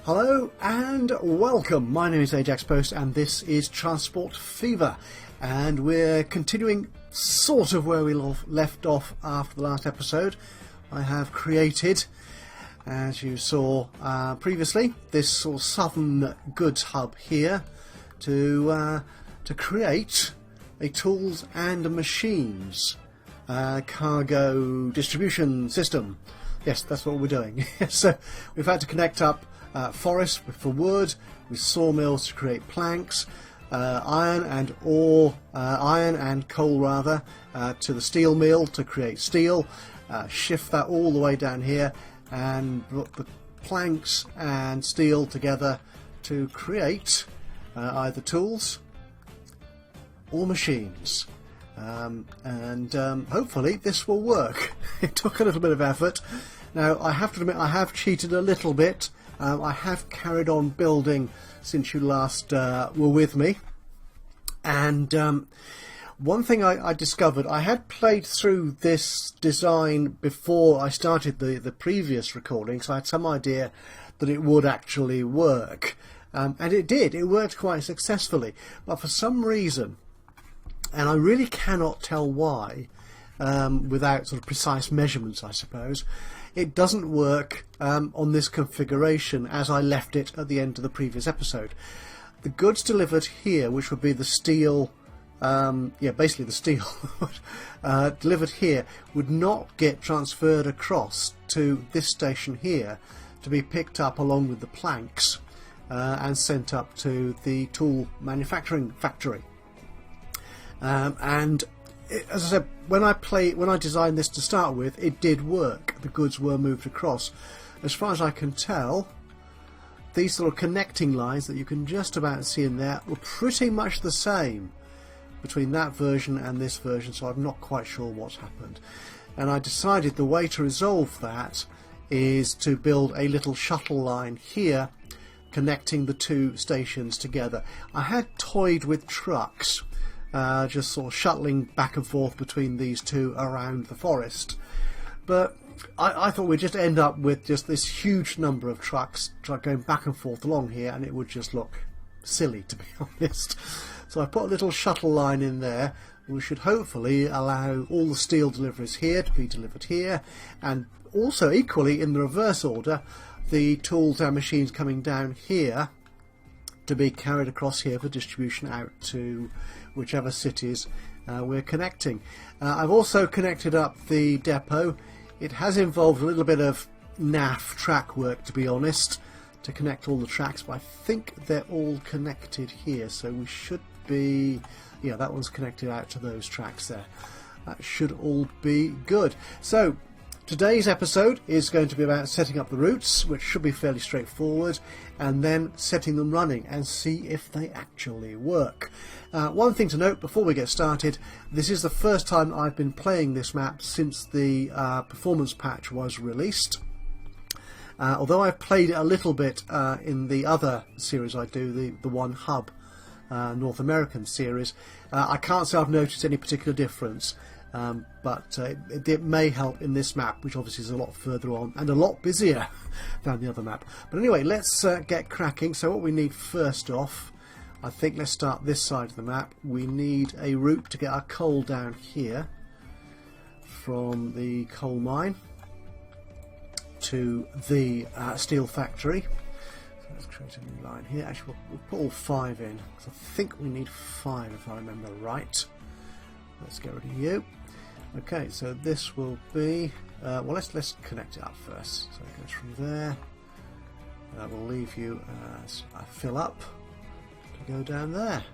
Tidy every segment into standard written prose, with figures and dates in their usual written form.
Hello and welcome. My name is Ajaxpost and this is Transport Fever, and we're continuing sort of where we left off after the last episode. I have created, as you saw previously, this sort of southern goods hub here to create a tools and machines cargo distribution system. Yes, that's what we're doing. So we've had to connect up forest for wood, with sawmills to create planks, iron and coal rather, to the steel mill to create steel, shift that all the way down here and put the planks and steel together to create either tools or machines. Hopefully this will work. It took a little bit of effort. Now I have to admit I have cheated a little bit. I have carried on building since you last were with me, and one thing I discovered, I had played through this design before I started the previous recording, so I had some idea that it would actually work, and it did. It worked quite successfully, but for some reason, and I really cannot tell why, without sort of precise measurements I suppose, it doesn't work on this configuration as I left it at the end of the previous episode. The goods delivered here, which would be the steel, basically the steel delivered here, would not get transferred across to this station here to be picked up along with the planks and sent up to the tool manufacturing factory. As I said, when I designed this to start with, it did work. The goods were moved across. As far as I can tell, these sort of connecting lines that you can just about see in there were pretty much the same between that version and this version, so I'm not quite sure what's happened. And I decided the way to resolve that is to build a little shuttle line here connecting the two stations together. I had toyed with trucks, just sort of shuttling back and forth between these two around the forest, but I thought we'd just end up with just this huge number of trucks going back and forth along here, and it would just look silly, to be honest. So I put a little shuttle line in there, which should hopefully allow all the steel deliveries here to be delivered here, and also equally in the reverse order, the tools and machines coming down here to be carried across here for distribution out to whichever cities we're connecting. I've also connected up the depot. It has involved a little bit of naff track work, to be honest, to connect all the tracks, but I think they're all connected here, so we should be, yeah, that one's connected out to those tracks there. That should all be good. So today's episode is going to be about setting up the routes, which should be fairly straightforward, and then setting them running and see if they actually work. One thing to note before we get started, this is the first time I've been playing this map since the performance patch was released. Although I've played it a little bit in the other series I do, the One Hub North American series, I can't say I've noticed any particular difference. But it may help in this map, which obviously is a lot further on and a lot busier than the other map. But anyway, let's get cracking. So what we need first off, I think let's start this side of the map. We need a route to get our coal down here from the coal mine to the steel factory. So let's create a new line here. Actually, we'll put all 5 in, because I think we need 5 if I remember right. Let's get rid of you. Okay, so this will be well, let's connect it up first. So it goes from there. We'll leave you as I fill up to go down there,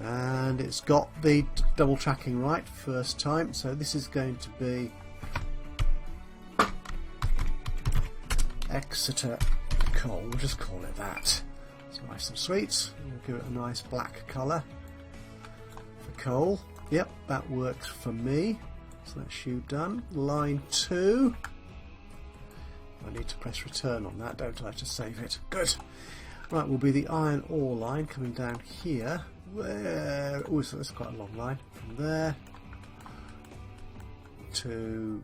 and it's got the double tracking right first time. So this is going to be Exeter coal. We'll just call it that. It's nice and sweet. We'll give it a nice black colour. Coal, yep, that works for me. So that's you done. Line 2. I need to press return on that, don't I, to save it. Good. Right, will be the iron ore line coming down here. Where? Oh, so that's quite a long line. From there to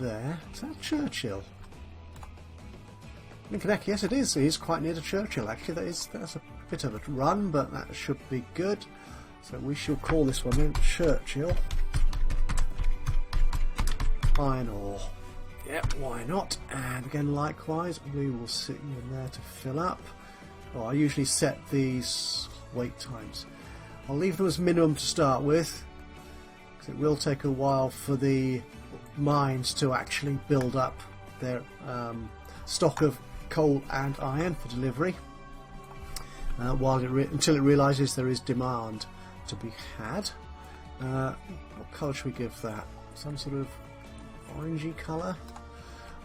there. Is that Churchill? Lincoln Neck, yes it is. It is quite near to Churchill actually. That's a bit of a run, but that should be good. So we shall call this one in Churchill. Iron ore. Yep, why not? And again, likewise, we will sit you in there to fill up. Oh, I usually set these wait times. I'll leave them as minimum to start with, because it will take a while for the mines to actually build up their stock of coal and iron for delivery. Until it realises there is demand to be had. What colour should we give that? Some sort of orangey colour?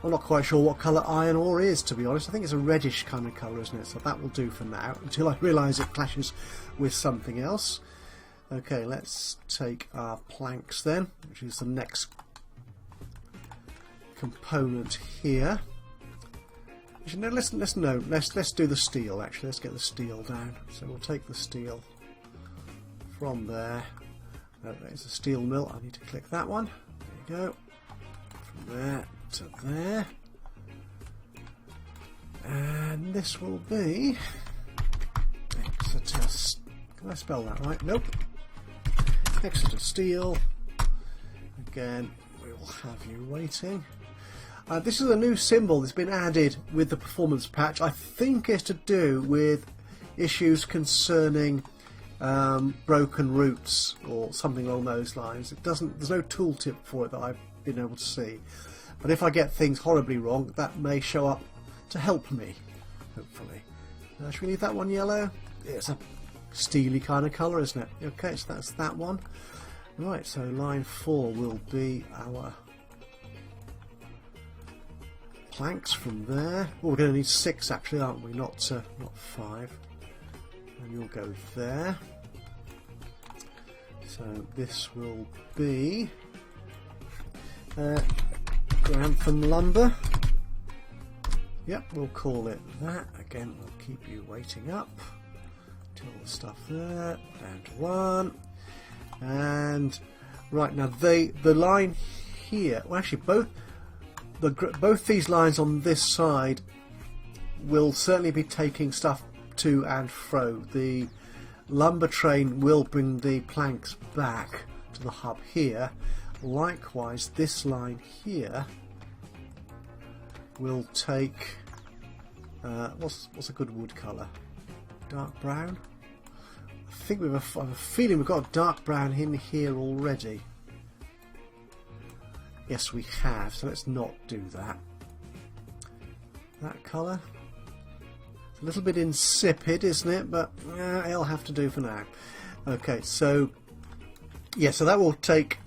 I'm not quite sure what colour iron ore is, to be honest. I think it's a reddish kind of colour, isn't it? So that will do for now, until I realise it clashes with something else. Okay, let's take our planks then, which is the next component here. Actually, no, let's do the steel. Actually, let's get the steel down. So we'll take the steel from there. There's a steel mill. I need to click that one. There you go. From there to there, and this will be Exeter. Can I spell that right? Nope. Exeter steel. Again, we will have you waiting. This is a new symbol that's been added with the performance patch. I think it's to do with issues concerning broken routes or something along those lines. There's no tooltip for it that I've been able to see. But if I get things horribly wrong, that may show up to help me, hopefully. Should we leave that one yellow? It's a steely kind of colour, isn't it? Okay, so that's that one. Right, so line 4 will be our planks from there. Oh, we're going to need 6 actually, aren't we? Not 5. And you'll go there. So this will be Grantham lumber. Yep, we'll call it that. Again, we'll keep you waiting up till the stuff there down to 1. And right now, the line here. Well, actually, both these lines on this side will certainly be taking stuff to and fro. The lumber train will bring the planks back to the hub here. Likewise, this line here will take what's a good wood colour? Dark brown? I think I have a feeling we've got a dark brown in here already. Yes, we have, so let's not do that. That colour? It's a little bit insipid, isn't it? But it'll have to do for now. Okay, so yeah, so that will take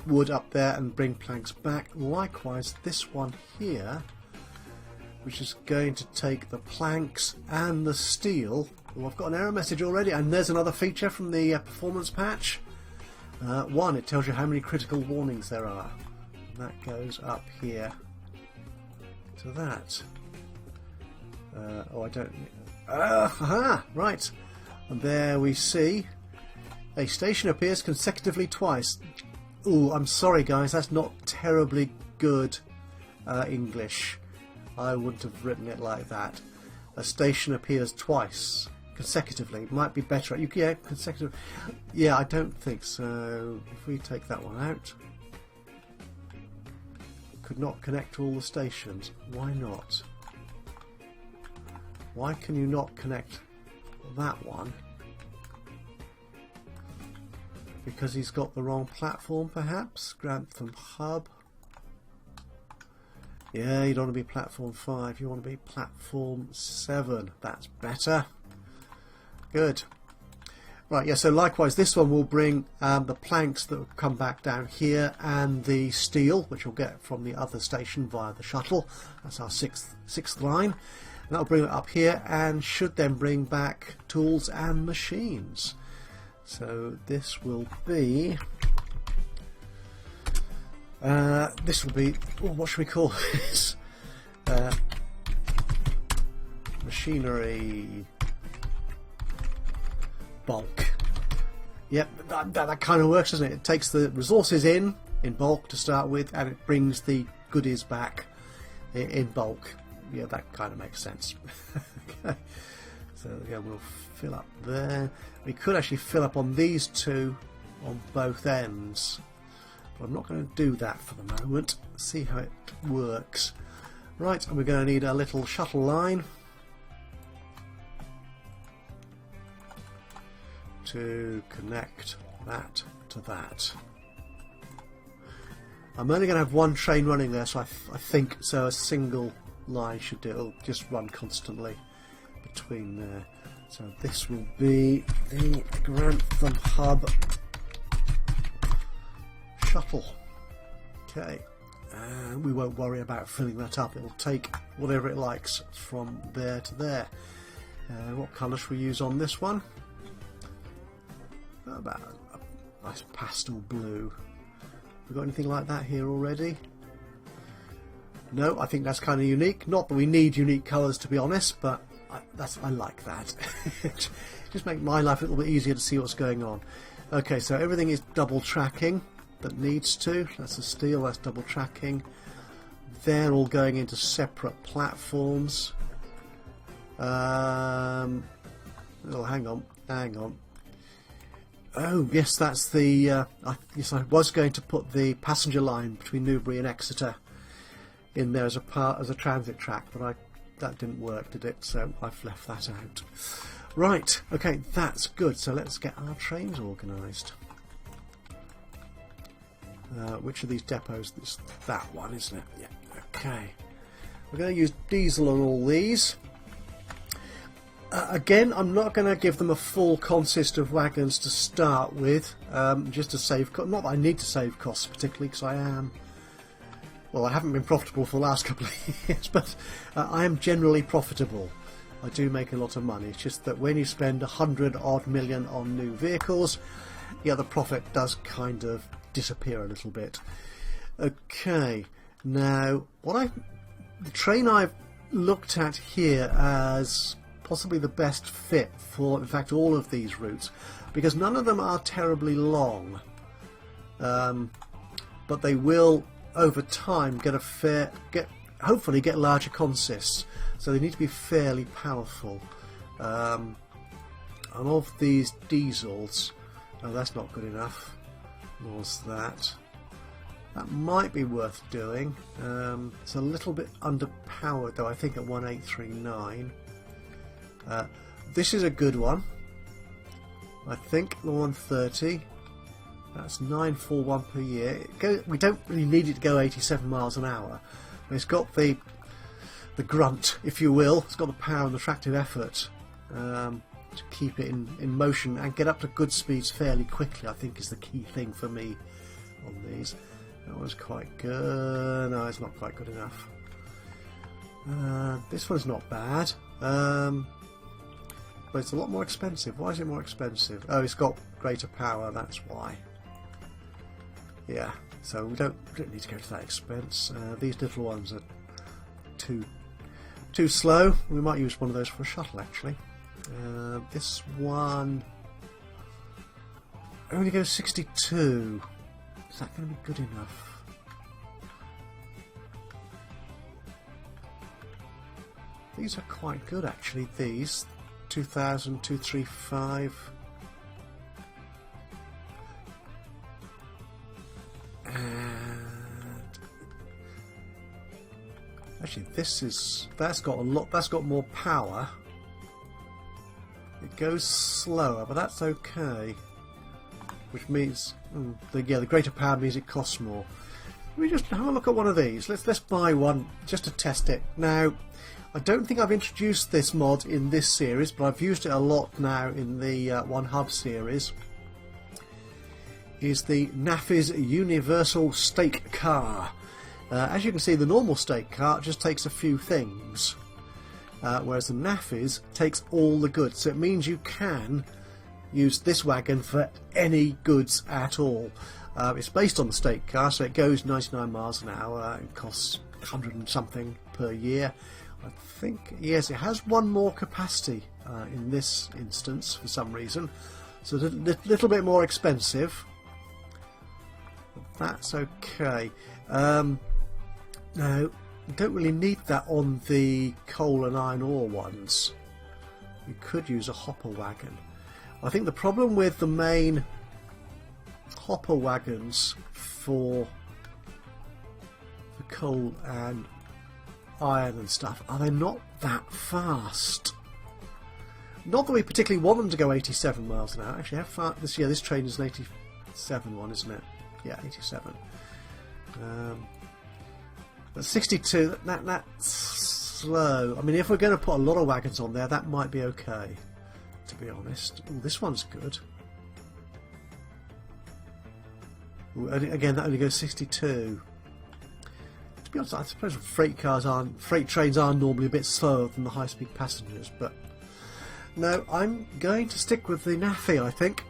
wood up there and bring planks back. Likewise, this one here, which is going to take the planks and the steel. Oh, I've got an error message already, and there's another feature from the performance patch. 1, it tells you how many critical warnings there are. And that goes up here to that. Oh, I don't. Aha! Right. And there we see a station appears consecutively twice. Ooh, I'm sorry guys, that's not terribly good English. I wouldn't have written it like that. A station appears twice consecutively. Might be better. Yeah, consecutive. Yeah, I don't think so. If we take that one out, could not connect all the stations. Why not? Why can you not connect that one? Because he's got the wrong platform, perhaps? Grantham Hub. Yeah, you don't want to be platform 5, you want to be platform 7. That's better. Good. Right, yeah, so likewise this one will bring the planks that will come back down here and the steel, which we'll get from the other station via the shuttle. That's our sixth line. And that'll bring it up here and should then bring back tools and machines. So this will be oh, what should we call this? Machinery bulk. Yep, that kind of works, doesn't it? It takes the resources in bulk to start with, and it brings the goodies back in bulk. yeah, that kind of makes sense. Okay. So again, we'll fill up there. We could actually fill up on these two on both ends, but I'm not going to do that for the moment. See how it works. Right, and we're going to need a little shuttle line to connect that to that. I'm only going to have one train running there, so I think so a single line should do. It'll just run constantly between there. So this will be the Grantham Hub shuttle. Okay, and we won't worry about filling that up. It'll take whatever it likes from there to there. What colour should we use on this one? About a nice pastel blue. We got anything like that here already? No, I think that's kind of unique. Not that we need unique colours, to be honest, but I like that. Just make my life a little bit easier to see what's going on. Okay, so everything is double tracking that needs to. That's the steel, that's double tracking. They're all going into separate platforms. Oh, hang on. Oh, yes, that's the... yes, I was going to put the passenger line between Newbury and Exeter in there as a transit track, but that didn't work, did it? So I've left that out. Right, okay, that's good. So let's get our trains organised. Which of these depots? It's that one, isn't it? Yeah, okay. We're going to use diesel on all these. Again, I'm not going to give them a full consist of wagons to start with, just to save costs. Not that I need to save costs particularly, because I haven't been profitable for the last couple of years, but I am generally profitable. I do make a lot of money. It's just that when you spend 100 odd million on new vehicles, yeah, the profit does kind of disappear a little bit. Okay, now the train I've looked at here as possibly the best fit for, in fact, all of these routes, because none of them are terribly long, but they will over time hopefully get larger consists, so they need to be fairly powerful. And of these diesels, that's not good enough. What's that? That might be worth doing. It's a little bit underpowered though, I think, at 1839. This is a good one. I think the 130. That's 941 per year. We don't really need it to go 87 miles an hour. It's got the grunt, if you will. It's got the power and the tractive effort to keep it in motion and get up to good speeds fairly quickly, I think, is the key thing for me on these. That was quite good. No, it's not quite good enough. This one's not bad. But it's a lot more expensive. Why is it more expensive? Oh, it's got greater power, that's why. Yeah, so we don't need to go to that expense. These little ones are too slow. We might use one of those for a shuttle, actually. This one only goes 62. Is that going to be good enough? These are quite good, actually. These 2000, 235. And actually, that's got more power. It goes slower, but that's okay. Which means the greater power means it costs more. Let me just have a look at one of these. Let's buy one just to test it. Now, I don't think I've introduced this mod in this series, but I've used it a lot now in the One Hub series. Is the NAFI's Universal Stake Car. As you can see, the normal stake car just takes a few things, whereas the NAFI's takes all the goods. So it means you can use this wagon for any goods at all. It's based on the stake car, so it goes 99 miles an hour. It costs 100 and something per year. I think, yes, it has one more capacity in this instance for some reason, so it's a little bit more expensive. But that's okay. Now, You don't really need that on the coal and iron ore ones. You could use a hopper wagon. I think the problem with the main hopper wagons for the coal and iron and stuff are they're not that fast. Not that we particularly want them to go 87 miles an hour. Actually, how far this train is an 87 one, isn't it? Yeah, 87. But 62, that's slow. I mean, if we're going to put a lot of wagons on there, that might be okay, to be honest. Ooh, this one's good. Ooh, again, that only goes 62. To be honest, I suppose freight trains are normally a bit slower than the high-speed passengers, but no, I'm going to stick with the NAFI, I think.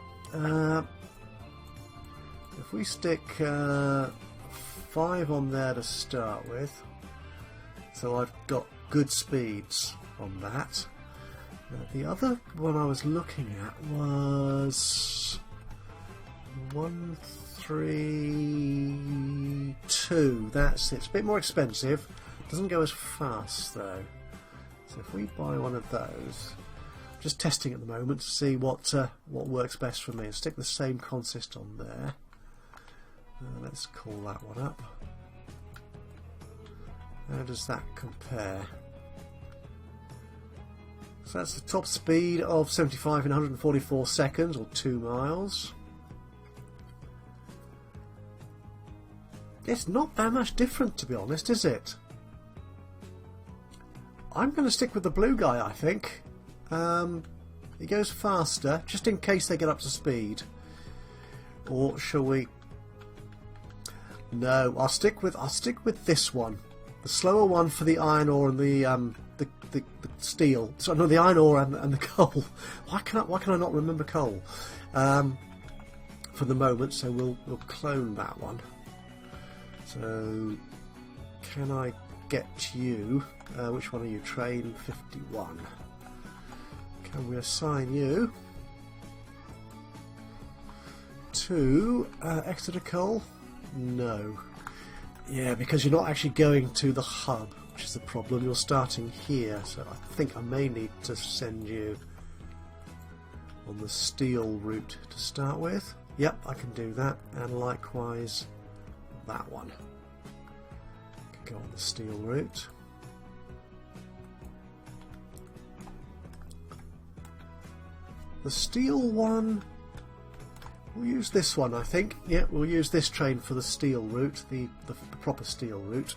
If we stick 5 on there to start with, so I've got good speeds on that. The other one I was looking at was 132. That's it. It's a bit more expensive. Doesn't go as fast though. So if we buy one of those, just testing at the moment to see what works best for me. I'll stick the same consist on there. Let's call that one up. How does that compare? So that's the top speed of 75 in 144 seconds, or 2 miles. It's not that much different, to be honest, is it? I'm going to stick with the blue guy, I think. He goes faster, just in case they get up to speed. Or shall we? No, I'll stick with this one, the slower one for the iron ore and the steel. So no, the iron ore and the coal. Why can I not remember coal? For the moment, so we'll clone that one. So can I get you? Which one are you? Train 51. Can we assign you to Exeter coal? No. Yeah, because you're not actually going to the hub, which is the problem. You're starting here, so I think I may need to send you on the steel route to start with. Yep, I can do that, and likewise that one. Go on the steel route. The steel one, we'll use this one, I think. Yeah, we'll use this train for the steel route, the proper steel route.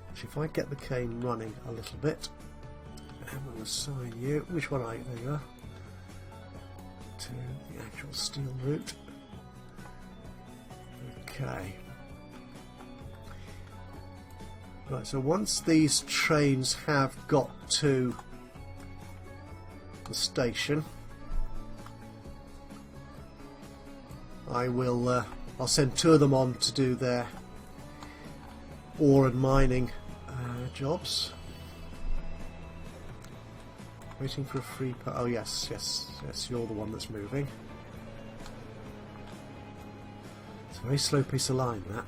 Actually, if I get the cane running a little bit, and we'll assign you, which one are you? There you are. To the actual steel route. Okay. Right, so once these trains have got to the station, I'll send 2 of them on to do their ore and mining jobs. Waiting for a free oh yes, you're the one that's moving. It's a very slow piece of line, that.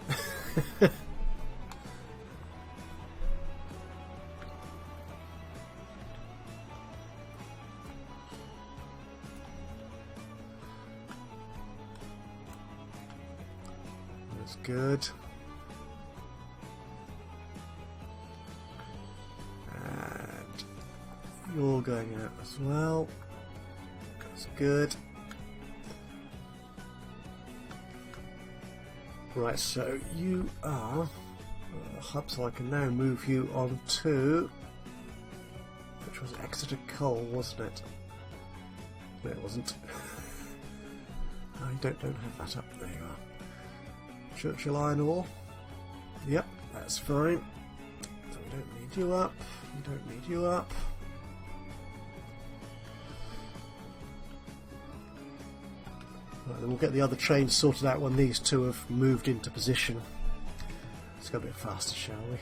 That's good. And you're going out as well. That's good. Right, so you are hub, so I can now move you on to, which was Exeter Coal, wasn't it? No, it wasn't. I don't have that up. There you are. Churchill Iron Ore. Yep, that's fine. So we don't need you up. We don't need you up. Right, then we'll get the other trains sorted out when these 2 have moved into position. Let's go a bit faster, shall we?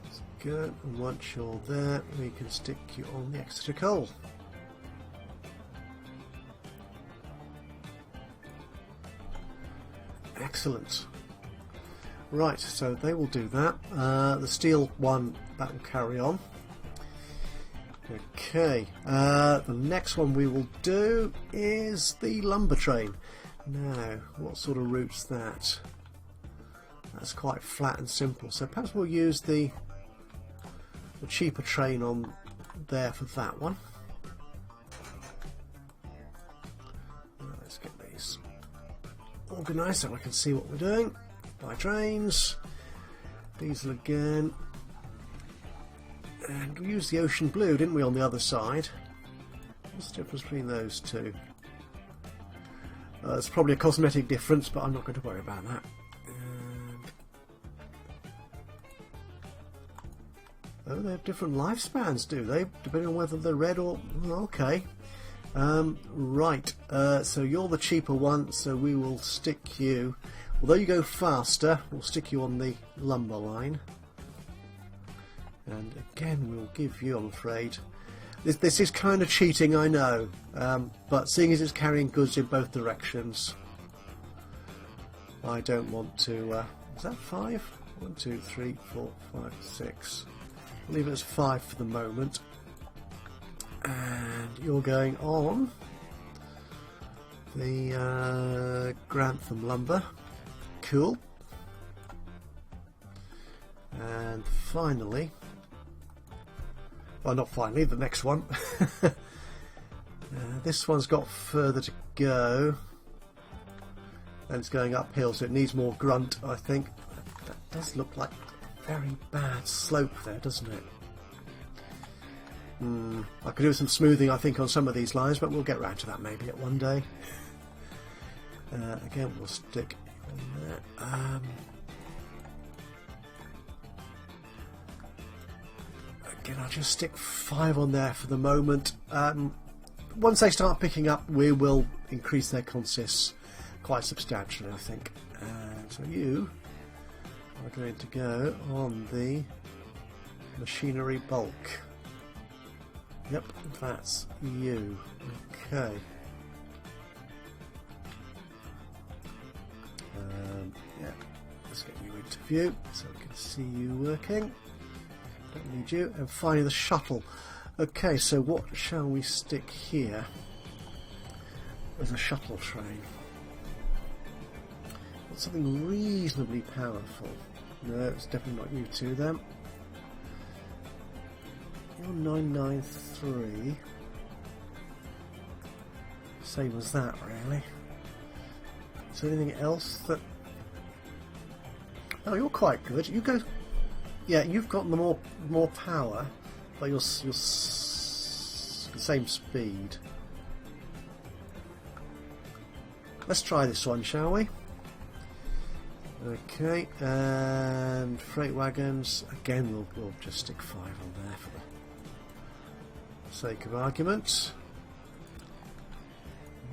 That's good. And once you're there, we can stick you on the Exeter Coal. Excellent. Right, so they will do that. The steel one, that will carry on. Okay, the next one we will do is the lumber train. Now, what sort of route's that? That's quite flat and simple, so perhaps we'll use the cheaper train on there for that one. Let's get these organised so I can see what we're doing. By trains, diesel again, and we used the ocean blue, didn't we, on the other side? What's the difference between those two? It's probably a cosmetic difference, but I'm not going to worry about that. Oh, they have different lifespans, do they? Depending on whether they're red or... okay. Right, so you're the cheaper one, so we will stick you... Although you go faster, we'll stick you on the lumber line. And again, we'll give you, I'm afraid... This is kind of cheating, I know. But seeing as it's carrying goods in both directions, I don't want to... is that 5? 1, 2, 3, 4, 5, 6... I'll leave it as 5 for the moment. And you're going on the Grantham lumber. Cool. And finally, well, not finally, the next one. This one's got further to go. And it's going uphill, so it needs more grunt, I think. That does look like very bad slope there, doesn't it? I could do some smoothing, I think, on some of these lines, but we'll get round to that maybe at one day. Again, we'll stick on there. Again, I'll just stick 5 on there for the moment. Once they start picking up, we will increase their consists quite substantially, I think. So you are going to go on the machinery bulk. Yep, that's you. Okay. Yeah, let's get you into view so we can see you working. Don't need you. And finally the shuttle. Okay, so what shall we stick here as a shuttle train? What's something reasonably powerful? No, it's definitely not you two then. You're 993. Same as that, really. Is there anything else that... Oh, you're quite good. You go... Yeah, you've got the more power, but you're the same speed. Let's try this one, shall we? Okay, and freight wagons. Again, we'll just stick 5 on there for the sake of argument.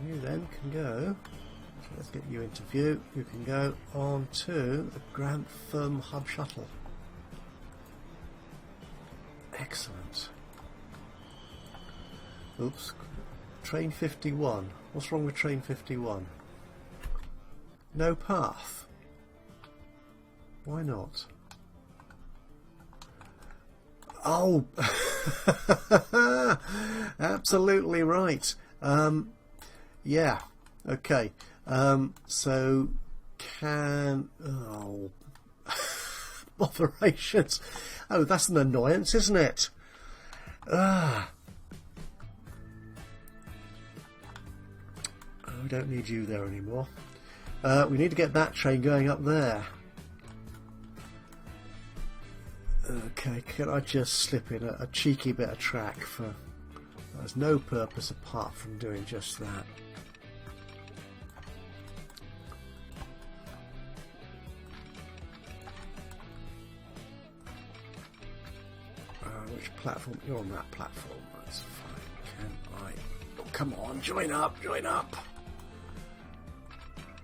You then can go. So let's get you into view. You can go on to the Grantham Hub Shuttle. Excellent. Oops. Train 51. What's wrong with train 51? No path. Why not? Oh, absolutely right. Yeah. Okay. So can... Oh, operations. Oh, that's an annoyance, isn't it? Ah. Oh, we don't need you there anymore. We need to get that train going up there. Okay, can I just slip in a cheeky bit of track for... There's no purpose apart from doing just that. Which platform? You're on that platform. That's fine. Can I... Oh, come on, join up, join up!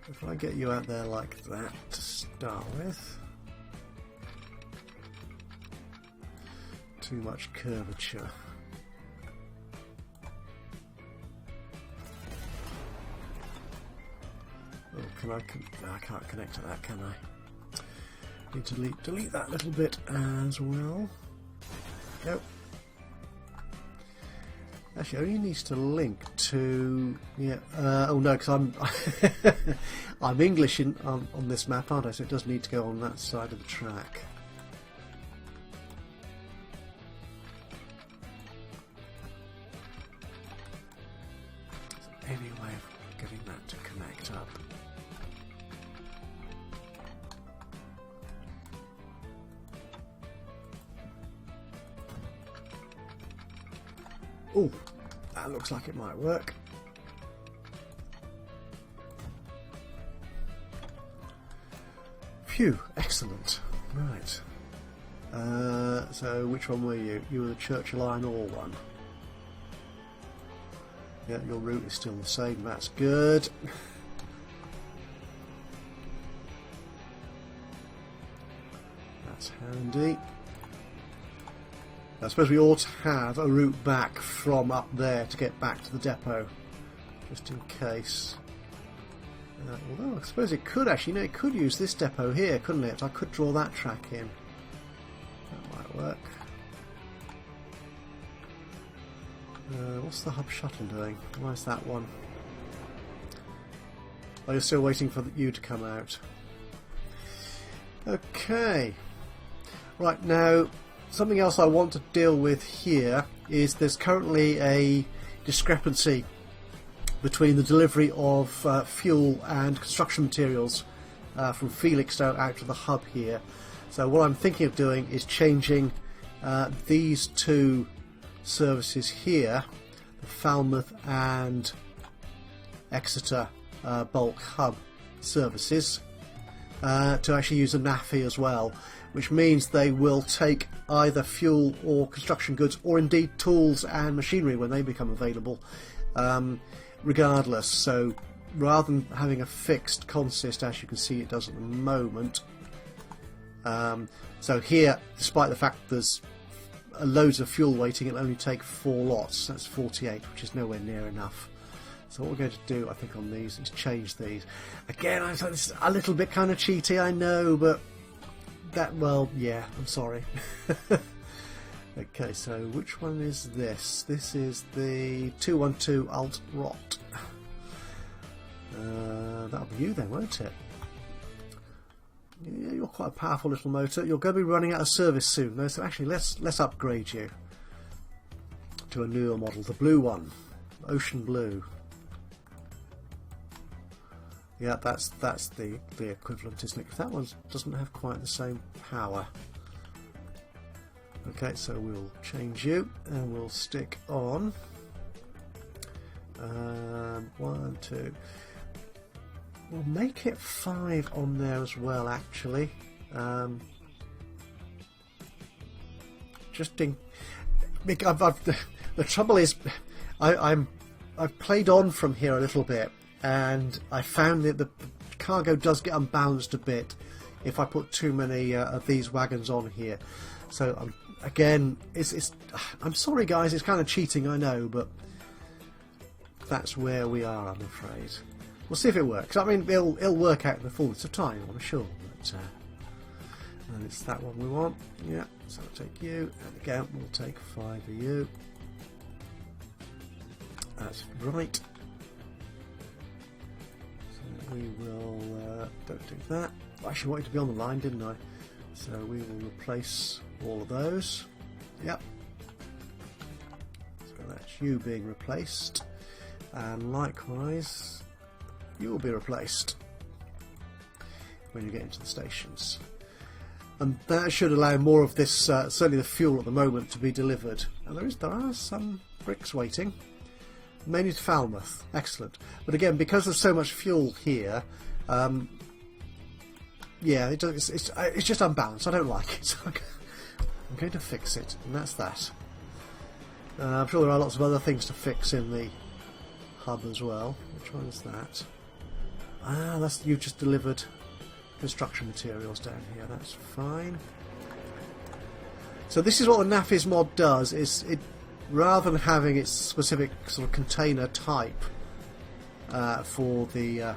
If I get you out there like that to start with... Too much curvature. Oh, no, I can't connect to that, can I? Need to delete that little bit as well. Go. Actually, it only needs to link to... Yeah. Oh no, because I'm I'm English on this map, aren't I? So it does need to go on that side of the track. Is there any way of getting that to connect up? Oh, that looks like it might work. Phew, excellent. Right. So which one were you? You were the Churchill Iron Ore one. Yeah, your route is still the same. That's good. That's handy. I suppose we ought to have a route back from up there to get back to the depot, just in case. Although I suppose it could actually, it could use this depot here, couldn't it? I could draw that track in. That might work. What's the hub shuttle doing? Where's that one? Oh, you're still waiting for you to come out. Okay. Right, now, something else I want to deal with here is there's currently a discrepancy between the delivery of fuel and construction materials from Felixstowe out to the hub here. So what I'm thinking of doing is changing these two services here, the Falmouth and Exeter bulk hub services, to actually use a NAFI as well, which means they will take either fuel or construction goods, or indeed tools and machinery when they become available, regardless. So rather than having a fixed consist, as you can see it does at the moment, so here, despite the fact there's loads of fuel waiting, it'll only take 4 lots. That's 48, which is nowhere near enough. So what we're going to do, I think, on these is change these. Again, I thought this is a little bit kind of cheaty, I know, but that, well, yeah, I'm sorry. Okay, so which one is this? This is the 212 Alt Rot. That'll be you then, won't it? Yeah, you're quite a powerful little motor. You're going to be running out of service soon, though, so actually let's upgrade you to a newer model, the blue one, Ocean Blue. Yeah, that's the equivalent, isn't it? 'Cause that one doesn't have quite the same power. Okay, so we'll change you and we'll stick on 1, 2. We'll make it 5 on there as well, actually. Just in, the trouble is, I've played on from here a little bit, and I found that the cargo does get unbalanced a bit if I put too many of these wagons on here. So again, I'm sorry guys, it's kind of cheating, I know, but that's where we are, I'm afraid. We'll see if it works. I mean, it'll work out in the fullness of time, I'm sure. But, and it's that one we want. Yeah, so I'll take you, and again, we'll take 5 of you. That's right. So we will, don't do that. I actually wanted to be on the line, didn't I? So we will replace all of those. Yep. So that's you being replaced. And likewise, you will be replaced when you get into the stations. And that should allow more of this, certainly the fuel at the moment, to be delivered. And there are some bricks waiting. Mainly to Falmouth. Excellent. But again, because there's so much fuel here, yeah, it's just unbalanced. I don't like it. So I'm going to fix it, and that's that. I'm sure there are lots of other things to fix in the hub as well. Which one is that? Ah, that's, you've just delivered construction materials down here. That's fine. So this is what the NAFI's mod does. Is it, rather than having its specific sort of container type, for the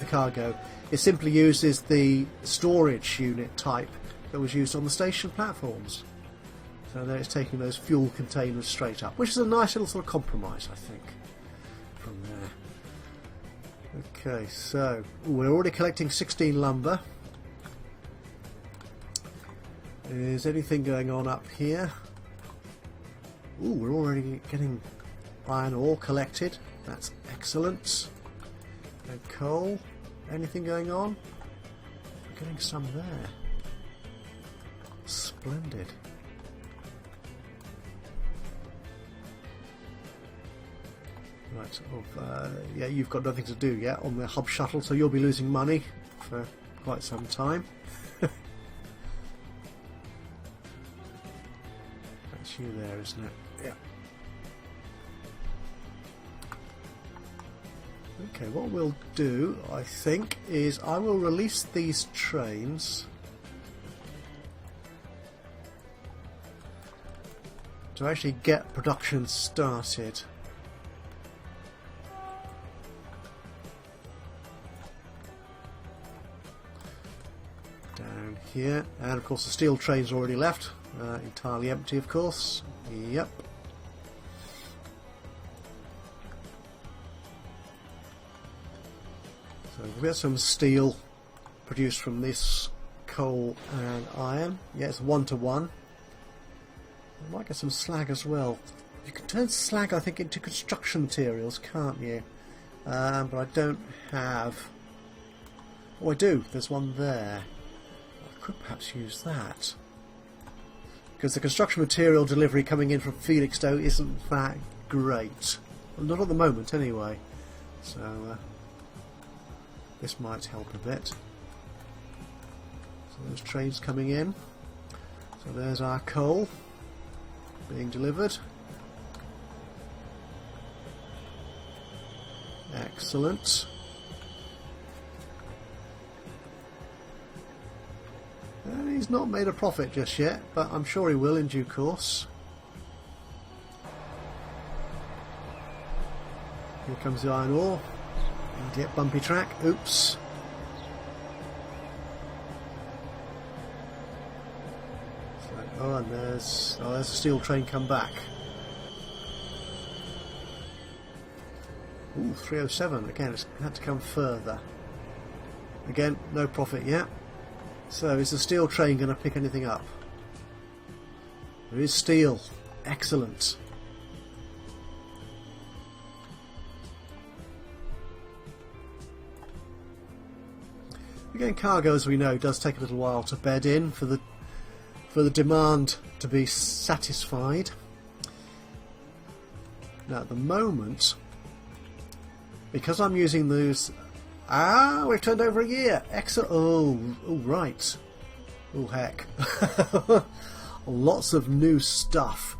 cargo. It simply uses the storage unit type that was used on the station platforms. So there it's taking those fuel containers straight up, which is a nice little sort of compromise, I think, from there. Okay, so we're already collecting 16 lumber. Is anything going on up here? Ooh, we're already getting iron ore collected. That's excellent. And coal. Anything going on? We're getting some there. Splendid. Right, yeah, you've got nothing to do yet on the hub shuttle, so you'll be losing money for quite some time. That's you there, isn't it? Yeah. Okay, what we'll do, I think, is I will release these trains to actually get production started. Down here, and of course the steel train's already left, entirely empty of course. Yep. So we've got some steel produced from this coal and iron. Yeah, it's 1-to-1. I might get some slag as well. You can turn slag, I think, into construction materials, can't you? But I don't have... Oh, I do. There's one there. I could perhaps use that. Because the construction material delivery coming in from Felixstowe isn't that great. Well, not at the moment, anyway. So, this might help a bit. So there's trains coming in. So there's our coal being delivered. Excellent. And he's not made a profit just yet, but I'm sure he will in due course. Here comes the iron ore. Get bumpy track. Oops. Oh, and there's a steel train come back. Ooh, 307. Again, it's had to come further. Again, no profit yet. So, is the steel train going to pick anything up? There is steel. Excellent. Again, cargo, as we know, does take a little while to bed in for the demand to be satisfied. Now at the moment, because I'm using those... we've turned over a year! Excellent! Oh, right. Oh, heck. Lots of new stuff.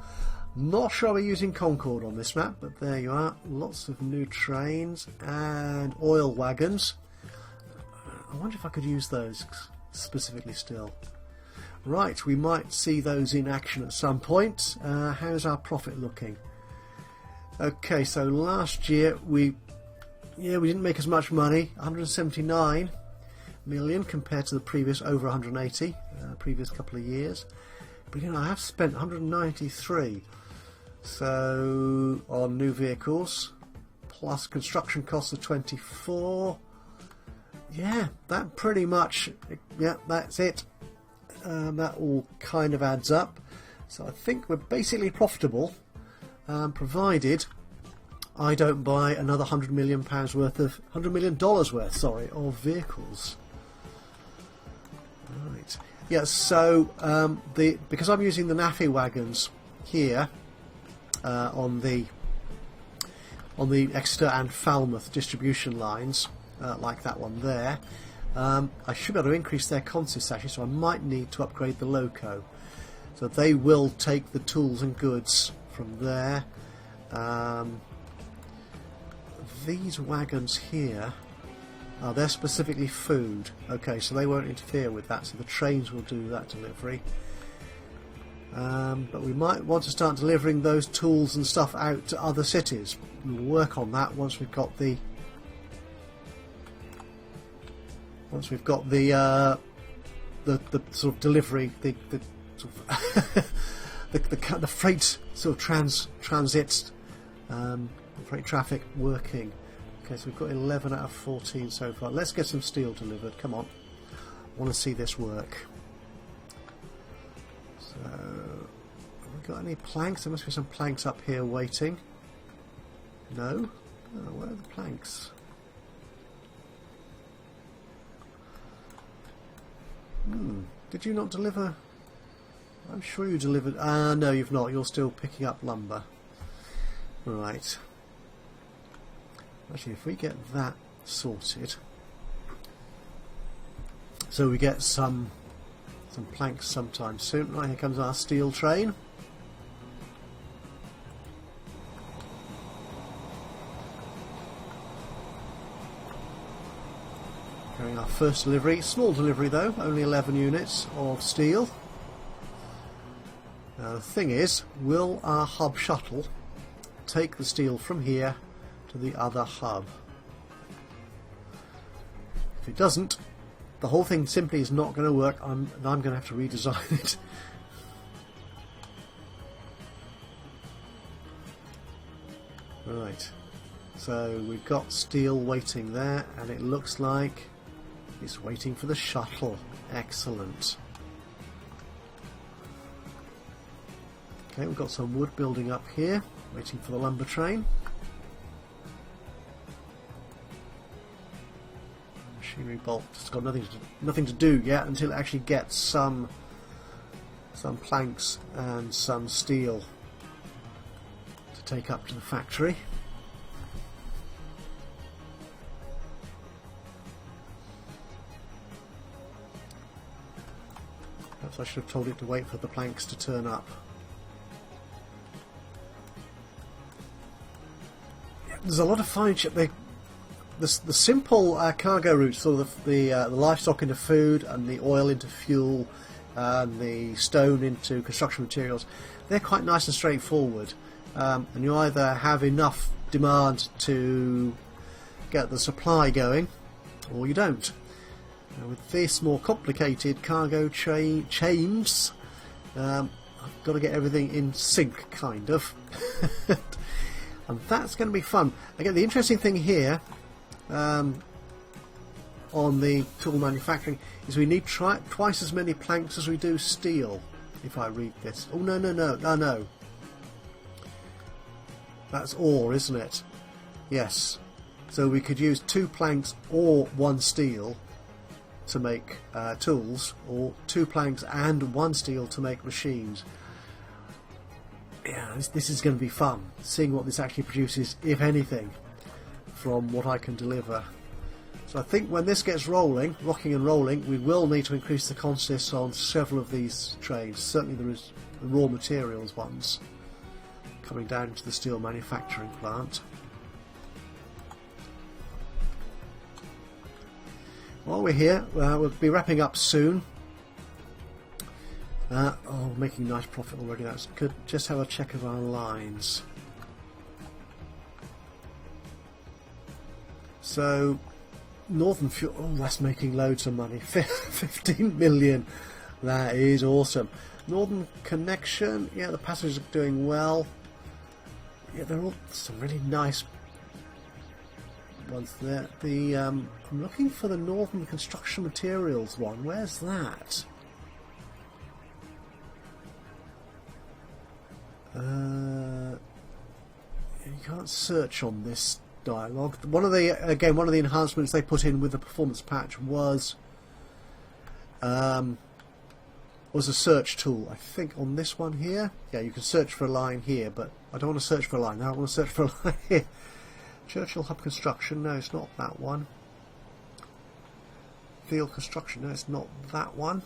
Not sure we're using Concord on this map, but there you are. Lots of new trains and oil wagons. I wonder if I could use those specifically still. Right, we might see those in action at some point. How's our profit looking? Okay, so last year we didn't make as much money, 179 million compared to the previous over 180 previous couple of years. But I have spent 193 so on new vehicles plus construction costs of 24. Yeah, that pretty much, yeah, that's it. That all kind of adds up. So I think we're basically profitable, provided I don't buy another $100 million worth, sorry, of vehicles. Right. Yeah. So because I'm using the NAFI wagons here on the Exeter and Falmouth distribution lines, like that one there. I should be able to increase their consists actually, so I might need to upgrade the loco. So they will take the tools and goods from there. These wagons here, they're specifically food. Okay, so they won't interfere with that, so the trains will do that delivery. But we might want to start delivering those tools and stuff out to other cities. We'll work on that once we've got the Once we've got the sort of delivery, the sort of the freight sort of transit, freight traffic working. Okay, so we've got 11 out of 14 so far. Let's get some steel delivered. Come on, I want to see this work. So, have we got any planks? There must be some planks up here waiting. No? Oh, where are the planks? Did you not deliver? I'm sure you delivered. No, you've not. You're still picking up lumber. Right. Actually, if we get that sorted, so we get some planks sometime soon. Right, here comes our steel train. Carrying our first delivery. Small delivery though, only 11 units of steel. Now the thing is, will our hub shuttle take the steel from here to the other hub? If it doesn't, the whole thing simply is not going to work, and I'm going to have to redesign it. Right, so we've got steel waiting there, and it looks like it's waiting for the shuttle. Excellent. Okay, we've got some wood building up here, waiting for the lumber train. Machinery bolt has got nothing to do yet until it actually gets some planks and some steel to take up to the factory. Perhaps I should have told it to wait for the planks to turn up. There's a lot of fine shit. The simple cargo routes, sort of the livestock into food and the oil into fuel and the stone into construction materials, they're quite nice and straightforward. And you either have enough demand to get the supply going, or you don't. Now, with this more complicated cargo chains, I've got to get everything in sync, kind of. And that's going to be fun. Again, the interesting thing here on the tool manufacturing is we need twice as many planks as we do steel, if I read this. Oh, no. That's ore, isn't it? Yes. So we could use 2 planks or 1 steel to make tools, or 2 planks and 1 steel to make machines. Yeah, this is going to be fun, seeing what this actually produces, if anything, from what I can deliver. So I think when this gets rolling, rocking and rolling, we will need to increase the consists on several of these trains. Certainly there is the raw materials ones coming down to the steel manufacturing plant. While we're here, we'll be wrapping up soon. Making nice profit already, that's good. Just have a check of our lines. So, Northern Fuel, that's making loads of money. 15 million, that is awesome. Northern Connection, yeah, the passengers are doing well. Yeah, they're all some really nice ones there. I'm looking for the Northern Construction Materials one. Where's that? You can't search on this dialogue. One of the enhancements they put in with the performance patch was a search tool. I think on this one here, yeah, you can search for a line here, but I don't want to search for a line. Now I want to search for a line here. Churchill Hub Construction. No, it's not that one. Field Construction. No, it's not that one.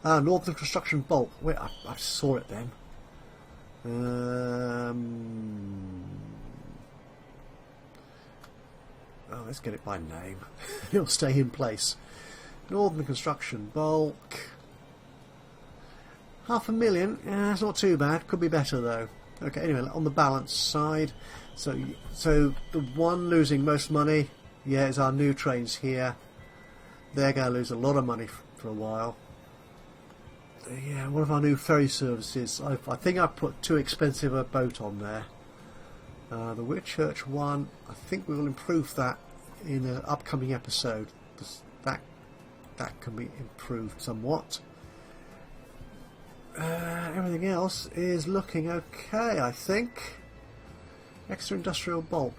Northern Construction Bulk. Wait, I saw it then. Let's get it by name. It'll stay in place. Northern Construction Bulk. 500,000. Yeah, it's not too bad. Could be better though. Okay. Anyway, on the balance side, so the one losing most money Yeah, it's our new trains here. They're going to lose a lot of money for a while. Yeah, one of our new ferry services. I think I put too expensive a boat on there. The Whitchurch one, I think we will improve that in an upcoming episode. That can be improved somewhat. Everything else is looking okay, I think. Extra industrial bulk.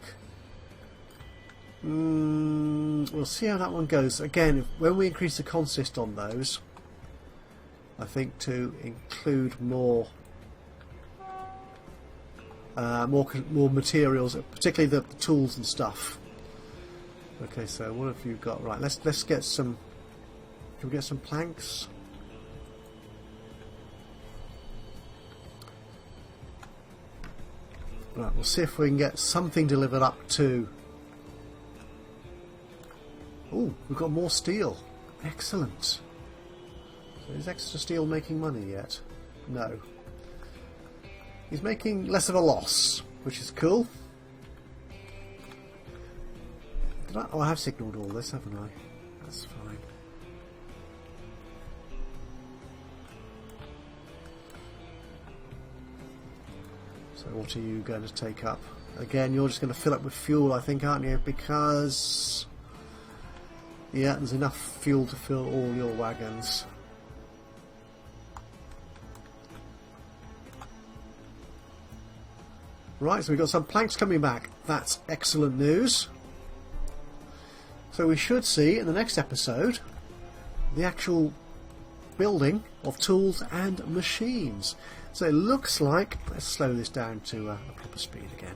We'll see how that one goes. Again, when we increase the consist on those, I think to include more materials, particularly the tools and stuff. Okay, so what have you got? Right, let's get some. Can we get some planks? Right, we'll see if we can get something delivered up to. Oh, we've got more steel. Excellent. So is extra steel making money yet? No. He's making less of a loss, which is cool. Oh, I have signalled all this, haven't I? That's fine. So what are you going to take up? Again, you're just going to fill up with fuel, I think, aren't you? Because, yeah, there's enough fuel to fill all your wagons. Right, so we've got some planks coming back. That's excellent news. So we should see in the next episode the actual building of tools and machines. So it looks like, let's slow this down to a proper speed again,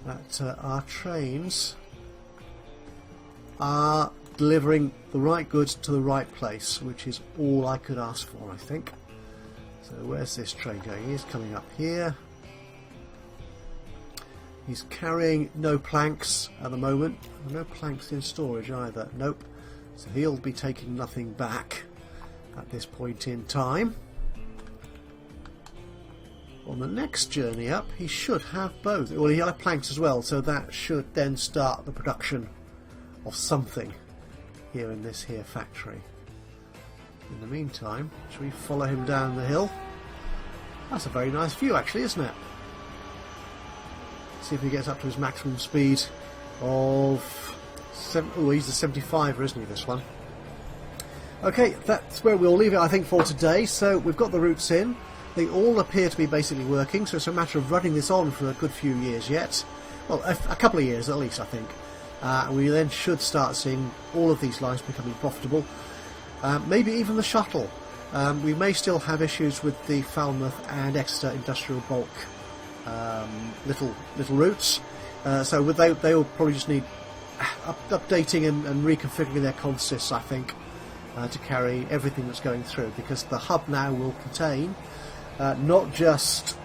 that our trains are delivering the right goods to the right place, which is all I could ask for, I think. So where's this train going? He's coming up here. He's carrying no planks at the moment. No planks in storage either. Nope. So he'll be taking nothing back at this point in time. On the next journey up, he should have both. Well, he'll have planks as well, so that should then start the production of something here in this here factory. In the meantime, shall we follow him down the hill? That's a very nice view, actually, isn't it? See if he gets up to his maximum speed of... Oh, he's a 75er, isn't he, this one? Okay, that's where we'll leave it, I think, for today. So we've got the routes in. They all appear to be basically working, so it's a matter of running this on for a good few years yet. Well, a couple of years at least, I think. We then should start seeing all of these lines becoming profitable. Maybe even the shuttle. We may still have issues with the Falmouth and Exeter industrial bulk little routes. So they will probably just need updating and reconfiguring their consists, I think, to carry everything that's going through, because the hub now will contain not just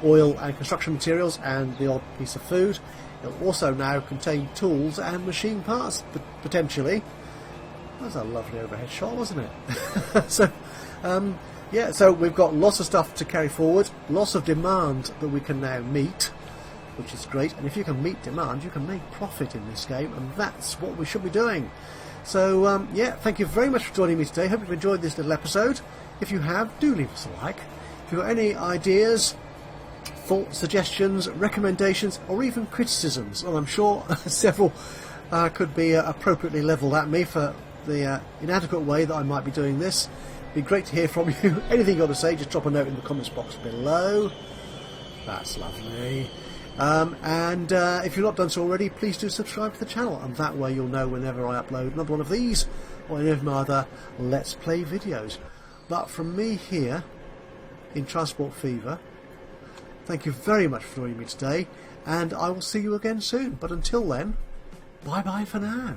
oil and construction materials and the odd piece of food. It'll also now contain tools and machine parts, potentially. That's a lovely overhead shot, wasn't it? So, yeah, so we've got lots of stuff to carry forward, lots of demand that we can now meet, which is great. And if you can meet demand, you can make profit in this game, and that's what we should be doing. So, yeah, thank you very much for joining me today. Hope you've enjoyed this little episode. If you have, do leave us a like. If you've got any ideas, thoughts, suggestions, recommendations, or even criticisms, well, I'm sure several could be appropriately levelled at me for the inadequate way that I might be doing this. It'd be great to hear from you. Anything you've got to say, just drop a note in the comments box below. That's lovely. And if you've not done so already, please do subscribe to the channel, and that way you'll know whenever I upload another one of these or any of my other Let's Play videos. But from me here in Transport Fever, thank you very much for joining me today, and I will see you again soon. But until then, bye bye for now.